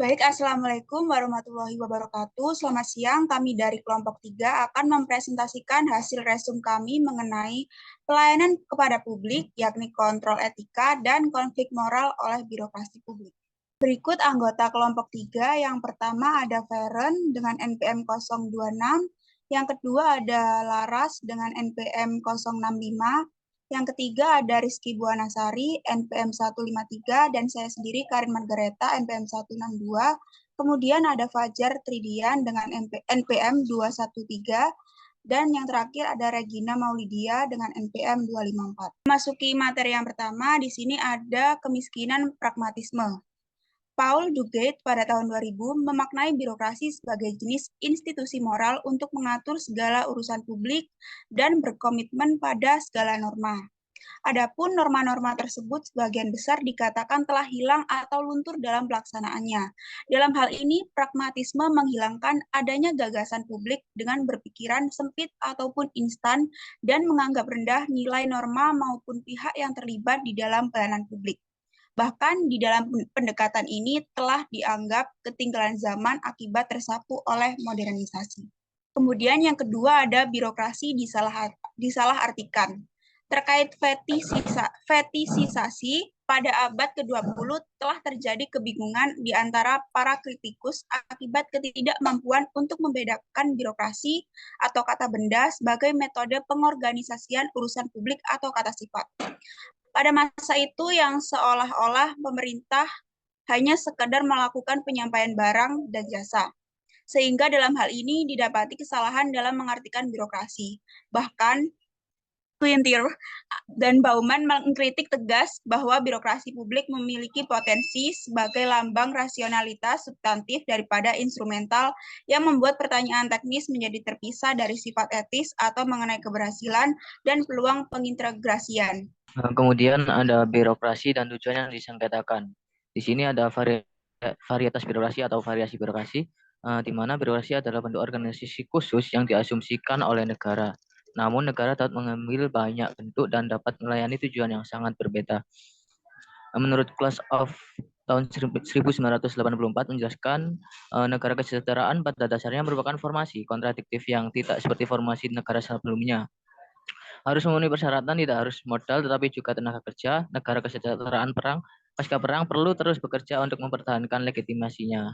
Baik, Assalamualaikum warahmatullahi wabarakatuh. Selamat siang, kami dari kelompok 3 akan mempresentasikan hasil resum kami mengenai pelayanan kepada publik, yakni kontrol etika dan konflik moral oleh birokrasi publik. Berikut anggota kelompok 3, yang pertama ada Feren dengan NPM 026, yang kedua ada Laras dengan NPM 065, yang ketiga ada Rizky Buanasari, NPM 153, dan saya sendiri Karin Margareta, NPM 162. Kemudian ada Fajar Tridian dengan NPM 213, dan yang terakhir ada Regina Maulidia dengan NPM 254. Masuki materi yang pertama, di sini ada kemiskinan pragmatisme. Paul Duguid pada tahun 2000 memaknai birokrasi sebagai jenis institusi moral untuk mengatur segala urusan publik dan berkomitmen pada segala norma. Adapun norma-norma tersebut sebagian besar dikatakan telah hilang atau luntur dalam pelaksanaannya. Dalam hal ini, pragmatisme menghilangkan adanya gagasan publik dengan berpikiran sempit ataupun instan dan menganggap rendah nilai norma maupun pihak yang terlibat di dalam pelayanan publik. Bahkan di dalam pendekatan ini telah dianggap ketinggalan zaman akibat tersapu oleh modernisasi. Kemudian yang kedua ada birokrasi disalahartikan. Terkait fetisisasi, pada abad ke-20 telah terjadi kebingungan di antara para kritikus akibat ketidakmampuan untuk membedakan birokrasi atau kata benda sebagai metode pengorganisasian urusan publik atau kata sifat. Pada masa itu yang seolah-olah pemerintah hanya sekedar melakukan penyampaian barang dan jasa. Sehingga dalam hal ini didapati kesalahan dalam mengartikan birokrasi. Bahkan Quintir dan Bauman mengkritik tegas bahwa birokrasi publik memiliki potensi sebagai lambang rasionalitas substantif daripada instrumental yang membuat pertanyaan teknis menjadi terpisah dari sifat etis atau mengenai keberhasilan dan peluang pengintegrasian. Kemudian ada birokrasi dan tujuan yang disengketakan. Di sini ada varietas birokrasi atau variasi birokrasi, di mana birokrasi adalah bentuk organisasi khusus yang diasumsikan oleh negara. Namun negara dapat mengambil banyak bentuk dan dapat melayani tujuan yang sangat berbeda. Menurut Class of tahun 1984 menjelaskan negara kesejahteraan pada dasarnya merupakan formasi kontradiktif yang tidak seperti formasi negara sebelumnya. Harus memenuhi persyaratan, tidak harus modal tetapi juga tenaga kerja. Negara kesejahteraan pasca perang perlu terus bekerja untuk mempertahankan legitimasinya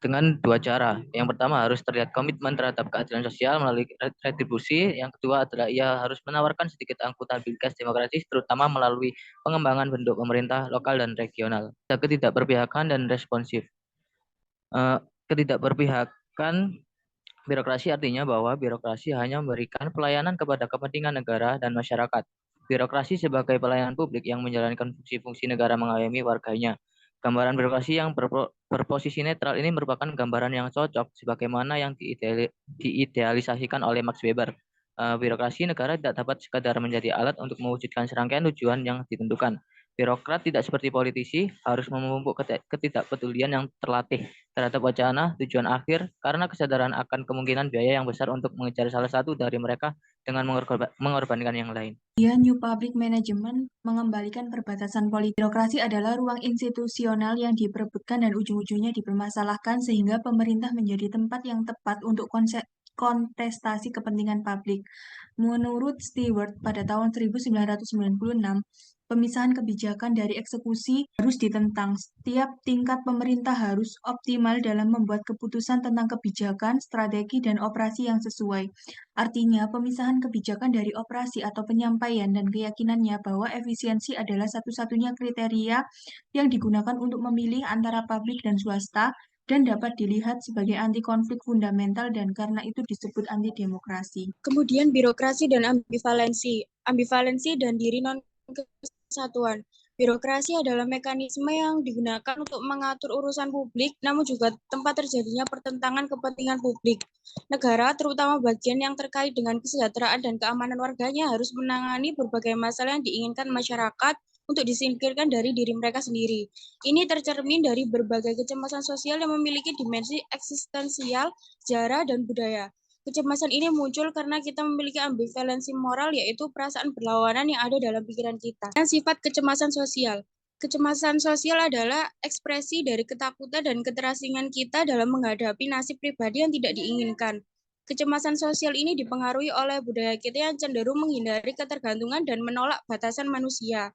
dengan dua cara. Yang pertama harus terlihat komitmen terhadap keadilan sosial melalui retribusi. Yang kedua adalah ia harus menawarkan sedikit akuntabilitas demokratis, terutama melalui pengembangan bentuk pemerintah lokal dan regional. Ketidakberpihakan dan responsif. Ketidakberpihakan birokrasi artinya bahwa birokrasi hanya memberikan pelayanan kepada kepentingan negara dan masyarakat. Birokrasi sebagai pelayanan publik yang menjalankan fungsi-fungsi negara mengayomi warganya. Gambaran birokrasi yang berposisi netral ini merupakan gambaran yang cocok sebagaimana yang diidealisasikan oleh Max Weber. Birokrasi negara tidak dapat sekadar menjadi alat untuk mewujudkan serangkaian tujuan yang ditentukan. Birokrat tidak seperti politisi, harus memupuk ketidakpedulian yang terlatih terhadap wacana tujuan akhir karena kesadaran akan kemungkinan biaya yang besar untuk mengejar salah satu dari mereka dengan mengorbankan yang lain. New Public Management mengembalikan perbatasan politik. Birokrasi adalah ruang institusional yang diperebutkan dan ujung-ujungnya dipermasalahkan sehingga pemerintah menjadi tempat yang tepat untuk kontestasi kepentingan publik. Menurut Stewart pada tahun 1996, pemisahan kebijakan dari eksekusi harus ditentang. Setiap tingkat pemerintah harus optimal dalam membuat keputusan tentang kebijakan, strategi, dan operasi yang sesuai. Artinya, pemisahan kebijakan dari operasi atau penyampaian dan keyakinannya bahwa efisiensi adalah satu-satunya kriteria yang digunakan untuk memilih antara publik dan swasta dan dapat dilihat sebagai anti konflik fundamental dan karena itu disebut anti demokrasi. Kemudian birokrasi dan ambivalensi. Ambivalensi dan diri non-kesatuan. Birokrasi adalah mekanisme yang digunakan untuk mengatur urusan publik, namun juga tempat terjadinya pertentangan kepentingan publik. Negara, terutama bagian yang terkait dengan kesejahteraan dan keamanan warganya, harus menangani berbagai masalah yang diinginkan masyarakat untuk disingkirkan dari diri mereka sendiri. Ini tercermin dari berbagai kecemasan sosial yang memiliki dimensi eksistensial, sejarah, dan budaya. Kecemasan ini muncul karena kita memiliki ambivalensi moral, yaitu perasaan berlawanan yang ada dalam pikiran kita. Dan sifat kecemasan sosial. Kecemasan sosial adalah ekspresi dari ketakutan dan keterasingan kita dalam menghadapi nasib pribadi yang tidak diinginkan. Kecemasan sosial ini dipengaruhi oleh budaya kita yang cenderung menghindari ketergantungan dan menolak batasan manusia.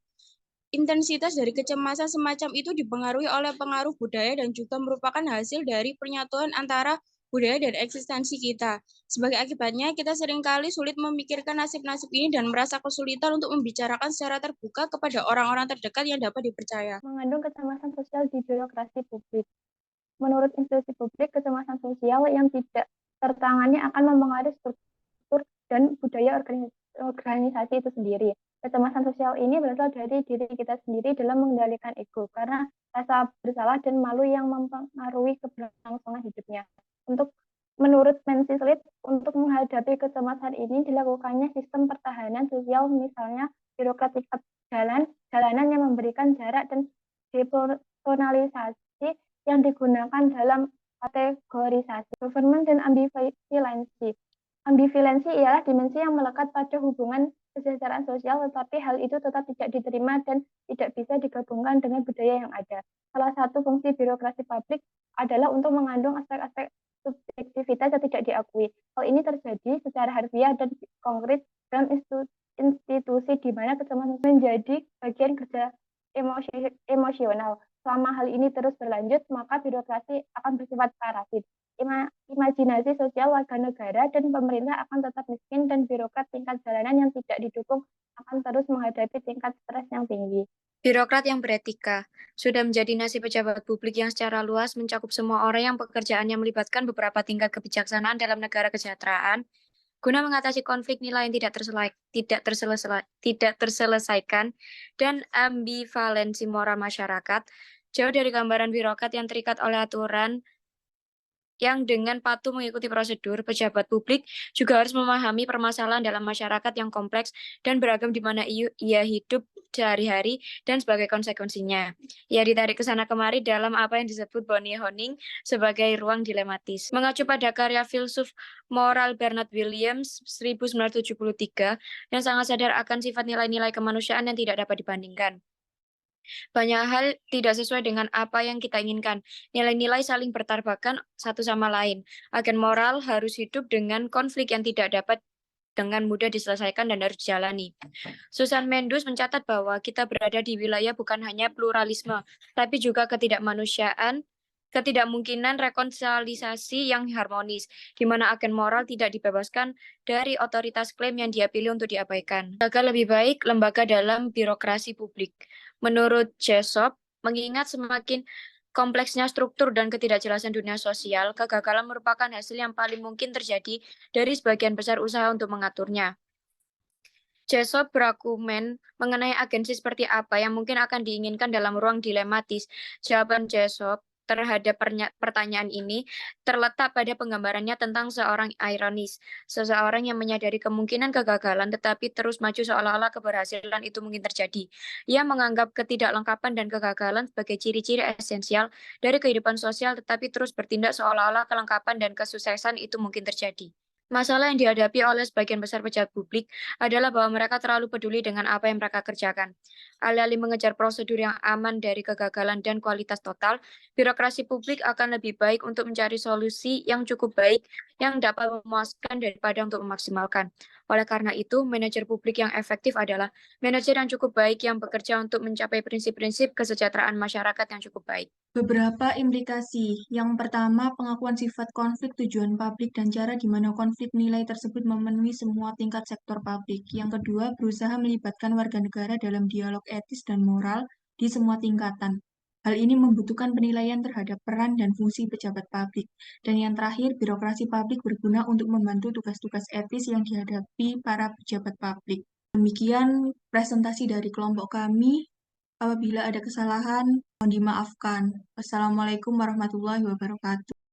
Intensitas dari kecemasan semacam itu dipengaruhi oleh pengaruh budaya dan juga merupakan hasil dari penyatuan antara budaya dan eksistensi kita. Sebagai akibatnya, kita seringkali sulit memikirkan nasib-nasib ini dan merasa kesulitan untuk membicarakan secara terbuka kepada orang-orang terdekat yang dapat dipercaya. Mengandung kecemasan sosial di birokrasi publik. Menurut institusi publik, kecemasan sosial yang tidak tertangani akan mempengaruhi struktur dan budaya organisasi itu sendiri. Kecemasan sosial ini berasal dari diri kita sendiri dalam mengendalikan ego, karena rasa bersalah dan malu yang mempengaruhi keberlangsungan hidupnya. Menurut Mensi Slid, untuk menghadapi kecemasan ini dilakukannya sistem pertahanan sosial, misalnya birokrat tingkat jalanan yang memberikan jarak dan depersonalisasi yang digunakan dalam kategorisasi, government dan ambivalensi. Ambivalensi ialah dimensi yang melekat pada hubungan kesejahteraan sosial, tetapi hal itu tetap tidak diterima dan tidak bisa digabungkan dengan budaya yang ada. Salah satu fungsi birokrasi publik adalah untuk mengandung aspek-aspek subjektivitas yang tidak diakui. Hal ini terjadi secara harfiah dan konkret dalam institusi di mana kecemasan menjadi bagian kerja emosional. Selama hal ini terus berlanjut, maka birokrasi akan bersifat parasit. Imajinasi sosial warga negara dan pemerintah akan tetap miskin, dan birokrat tingkat jalanan yang tidak didukung akan terus menghadapi tingkat stres yang tinggi. Birokrat yang beretika sudah menjadi nasib pejabat publik yang secara luas mencakup semua orang yang pekerjaannya melibatkan beberapa tingkat kebijaksanaan dalam negara kesejahteraan guna mengatasi konflik nilai yang tidak terselesaikan dan ambivalensi moral masyarakat. Jauh dari gambaran birokrat yang terikat oleh aturan yang dengan patuh mengikuti prosedur, pejabat publik juga harus memahami permasalahan dalam masyarakat yang kompleks dan beragam di mana ia hidup sehari-hari dan sebagai konsekuensinya. Ia ditarik ke sana kemari dalam apa yang disebut Bonnie Honing sebagai ruang dilematis. Mengacu pada karya filsuf moral Bernard Williams 1973 yang sangat sadar akan sifat nilai-nilai kemanusiaan yang tidak dapat dibandingkan. Banyak hal tidak sesuai dengan apa yang kita inginkan. Nilai-nilai saling bertabrakan satu sama lain. Agen moral harus hidup dengan konflik yang tidak dapat dengan mudah diselesaikan dan harus dijalani. Susan Mendus mencatat bahwa kita berada di wilayah bukan hanya pluralisme, tapi juga ketidakmanusiaan, ketidakmungkinan rekonsiliasi yang harmonis, di mana agen moral tidak dibebaskan dari otoritas klaim yang dia pilih untuk diabaikan. Agar lebih baik lembaga dalam birokrasi publik. Menurut Jessop, mengingat semakin kompleksnya struktur dan ketidakjelasan dunia sosial, kegagalan merupakan hasil yang paling mungkin terjadi dari sebagian besar usaha untuk mengaturnya. Jessop berargumen mengenai agensi seperti apa yang mungkin akan diinginkan dalam ruang dilematis. Jawaban Jessop terhadap pertanyaan ini terletak pada penggambarannya tentang seorang ironis, seseorang yang menyadari kemungkinan kegagalan tetapi terus maju seolah-olah keberhasilan itu mungkin terjadi. Ia menganggap ketidaklengkapan dan kegagalan sebagai ciri-ciri esensial dari kehidupan sosial tetapi terus bertindak seolah-olah kelengkapan dan kesuksesan itu mungkin terjadi. Masalah yang dihadapi oleh sebagian besar pejabat publik adalah bahwa mereka terlalu peduli dengan apa yang mereka kerjakan. Alih-alih mengejar prosedur yang aman dari kegagalan dan kualitas total, birokrasi publik akan lebih baik untuk mencari solusi yang cukup baik yang dapat memuaskan daripada untuk memaksimalkan. Oleh karena itu, manajer publik yang efektif adalah manajer yang cukup baik yang bekerja untuk mencapai prinsip-prinsip kesejahteraan masyarakat yang cukup baik. Beberapa implikasi. Yang pertama, pengakuan sifat konflik tujuan publik dan cara di mana konflik nilai tersebut memenuhi semua tingkat sektor publik. Yang kedua, berusaha melibatkan warga negara dalam dialog etis dan moral di semua tingkatan. Hal ini membutuhkan penilaian terhadap peran dan fungsi pejabat publik. Dan yang terakhir, birokrasi publik berguna untuk membantu tugas-tugas etis yang dihadapi para pejabat publik. Demikian presentasi dari kelompok kami. Apabila ada kesalahan, mohon dimaafkan. Wassalamualaikum warahmatullahi wabarakatuh.